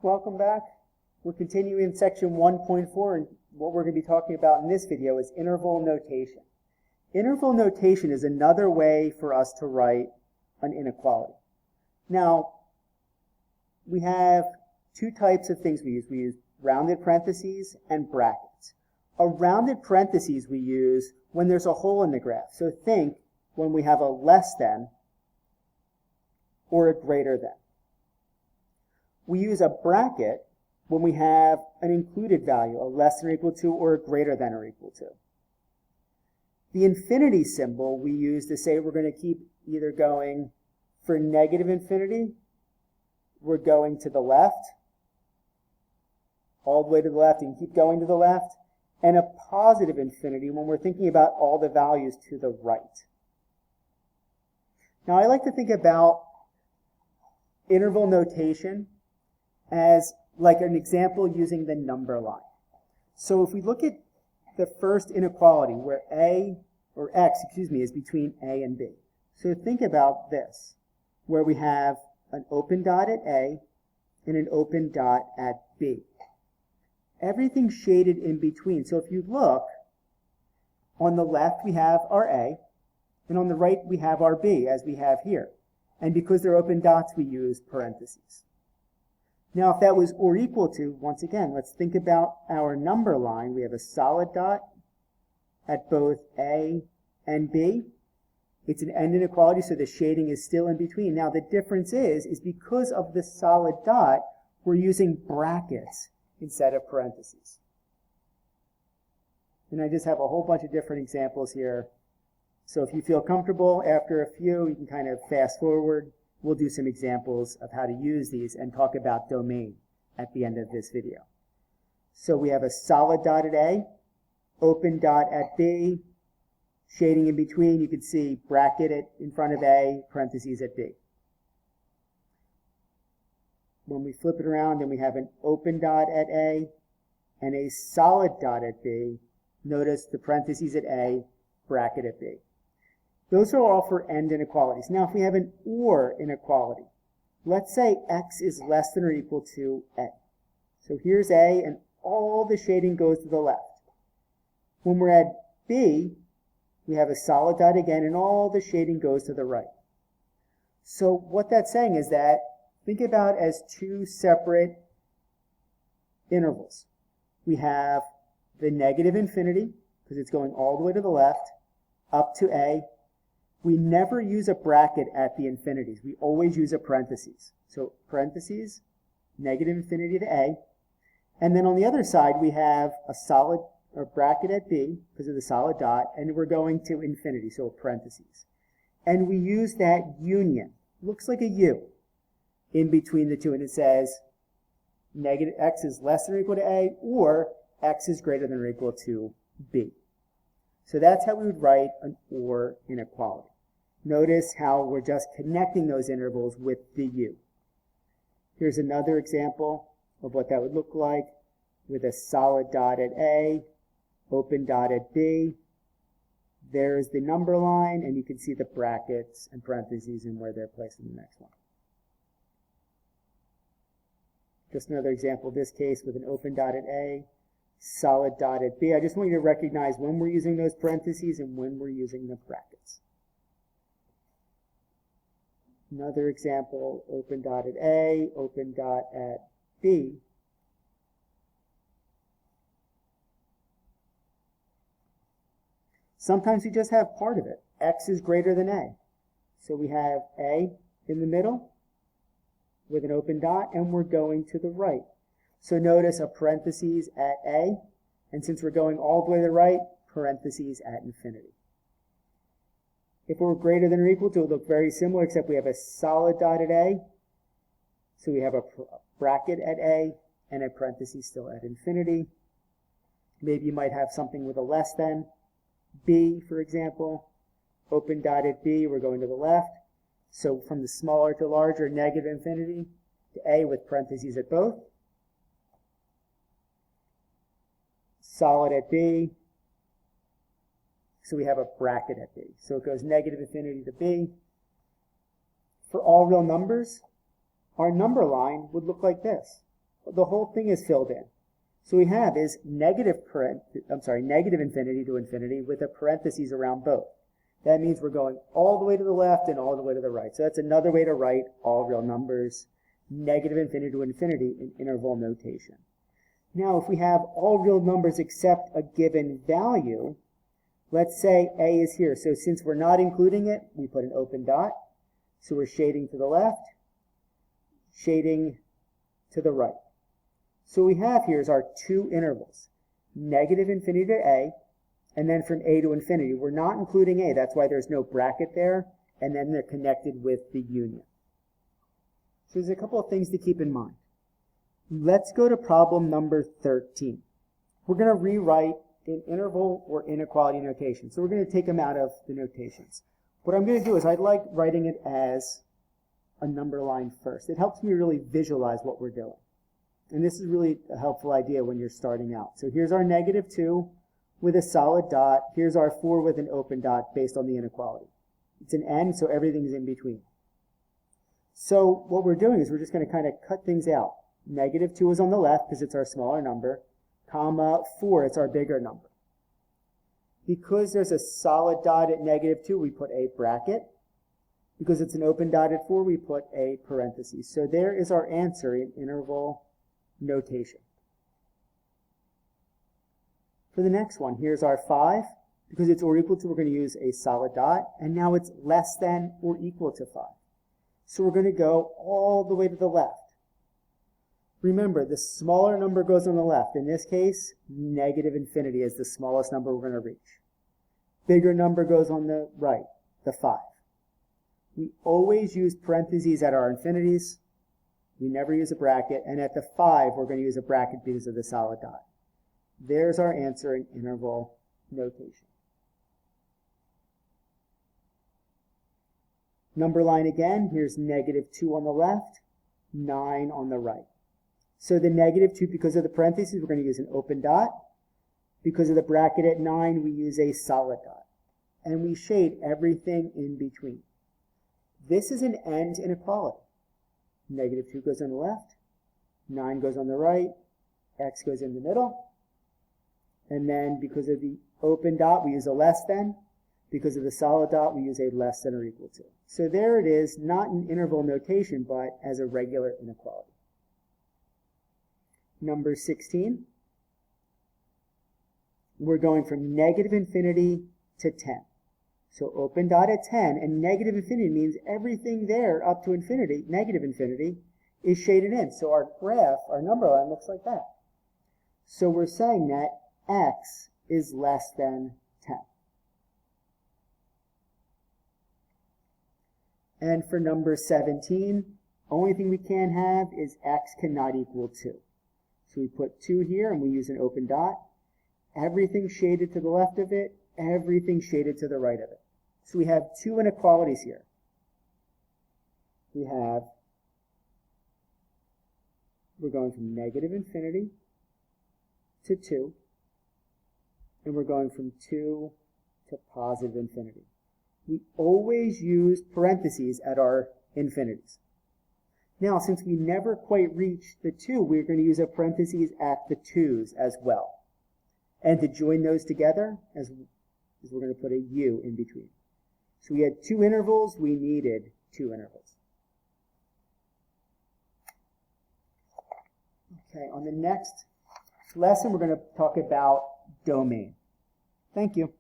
Welcome back. We're continuing in section 1.4, and what we're going to be talking about in this video is interval notation. Interval notation is another way for us to write an inequality. Now, we have two types of things we use. We use rounded parentheses and brackets. A rounded parentheses we use when there's a hole in the graph. So think when we have a less than or a greater than. We use a bracket when we have an included value, a less than or equal to or a greater than or equal to. The infinity symbol we use to say we're going to keep either going for negative infinity, we're going to the left, all the way to the left and keep going to the left, and a positive infinity when we're thinking about all the values to the right. Now I like to think about interval notation as like an example using the number line. So if we look at the first inequality where x is between a and b. So think about this, where we have an open dot at a and an open dot at b. Everything's shaded in between. So if you look, on the left we have our a, and on the right we have our b, as we have here. And because they're open dots, we use parentheses. Now, if that was or equal to, once again, let's think about our number line. We have a solid dot at both A and B. It's an end inequality, so the shading is still in between. Now, the difference is because of the solid dot, we're using brackets instead of parentheses. And I just have a whole bunch of different examples here. So if you feel comfortable after a few, you can kind of fast forward. We'll do some examples of how to use these and talk about domain at the end of this video. So we have a solid dot at A, open dot at B, shading in between. You can see bracket in front of A, parentheses at B. When we flip it around and we have an open dot at A and a solid dot at B, notice the parentheses at A, bracket at B. Those are all for end inequalities. Now, if we have an or inequality, let's say x is less than or equal to a. So here's a, and all the shading goes to the left. When we're at b, we have a solid dot again, and all the shading goes to the right. So what that's saying is that, think about it as two separate intervals. We have the negative infinity, because it's going all the way to the left, up to a. We never use a bracket at the infinities. We always use a parentheses. So parentheses, negative infinity to a. And then on the other side, we have a solid or bracket at b because of the solid dot, and we're going to infinity, so parentheses. And we use that union. Looks like a U in between the two, and it says negative x is less than or equal to a, or x is greater than or equal to b. So that's how we would write an or inequality. Notice how we're just connecting those intervals with the U. Here's another example of what that would look like with a solid dot at A, open dot at B. There's the number line, and you can see the brackets and parentheses and where they're placed in the next one. Just another example, this case with an open dot at A, solid dot at B. I just want you to recognize when we're using those parentheses and when we're using the brackets. Another example, open dot at A, open dot at B. Sometimes we just have part of it. X is greater than A. So we have A in the middle with an open dot, and we're going to the right. So notice a parentheses at A, and since we're going all the way to the right, parentheses at infinity. If we're greater than or equal to, it would look very similar, except we have a solid dot at A, so we have a bracket at A, and a parentheses still at infinity. Maybe you might have something with a less than, B, for example. Open dot at B, we're going to the left. So from the smaller to larger, negative infinity, to A with parentheses at both. Solid at B, so we have a bracket at B. So it goes negative infinity to B. For all real numbers, our number line would look like this. the whole thing is filled in. So we have is negative infinity to infinity with a parentheses around both. That means we're going all the way to the left and all the way to the right. So that's another way to write all real numbers, negative infinity to infinity in interval notation. Now, if we have all real numbers except a given value, let's say a is here. So since we're not including it, we put an open dot. So we're shading to the left, shading to the right. So we have here is our two intervals, negative infinity to a, and then from a to infinity. We're not including a, that's why there's no bracket there, and then they're connected with the union. So there's a couple of things to keep in mind. Let's go to problem number 13. We're going to rewrite in interval or inequality notation. So we're going to take them out of the notations. What I'm going to do is I'd like writing it as a number line first. It helps me really visualize what we're doing. And this is really a helpful idea when you're starting out. So here's our negative 2 with a solid dot. Here's our 4 with an open dot based on the inequality. It's an n, so everything's in between. So what we're doing is we're just going to kind of cut things out. Negative 2 is on the left because it's our smaller number, comma 4, it's our bigger number. Because there's a solid dot at negative 2, we put a bracket. Because it's an open dot at 4, we put a parenthesis. So there is our answer in interval notation. For the next one, here's our 5. Because it's or equal to, we're going to use a solid dot. And now it's less than or equal to 5. So we're going to go all the way to the left. Remember, the smaller number goes on the left. In this case, negative infinity is the smallest number we're going to reach. Bigger number goes on the right, the 5. We always use parentheses at our infinities. We never use a bracket. And at the 5, we're going to use a bracket because of the solid dot. There's our answer in interval notation. Number line again, here's negative 2 on the left, 9 on the right. So the negative 2, because of the parentheses, we're going to use an open dot. Because of the bracket at 9, we use a solid dot. And we shade everything in between. This is an end inequality. Negative 2 goes on the left, 9 goes on the right, x goes in the middle. And then because of the open dot, we use a less than. Because of the solid dot, we use a less than or equal to. So there it is, not in interval notation, but as a regular inequality. Number 16, we're going from negative infinity to 10. So open dot at 10, and negative infinity means everything there up to infinity, negative infinity, is shaded in. So our graph, our number line looks like that. So we're saying that x is less than 10. And for number 17, only thing we can have is x cannot equal 2. So we put 2 here and we use an open dot. Everything shaded to the left of it, everything shaded to the right of it. So we have two inequalities here. We're going from negative infinity to 2, and we're going from 2 to positive infinity. We always use parentheses at our infinities. Now, since we never quite reached the 2, we're going to use a parentheses at the 2's as well. And to join those together, we're going to put a u in between. So we had 2 intervals, we needed 2 intervals. Okay, on the next lesson, we're going to talk about domain. Thank you.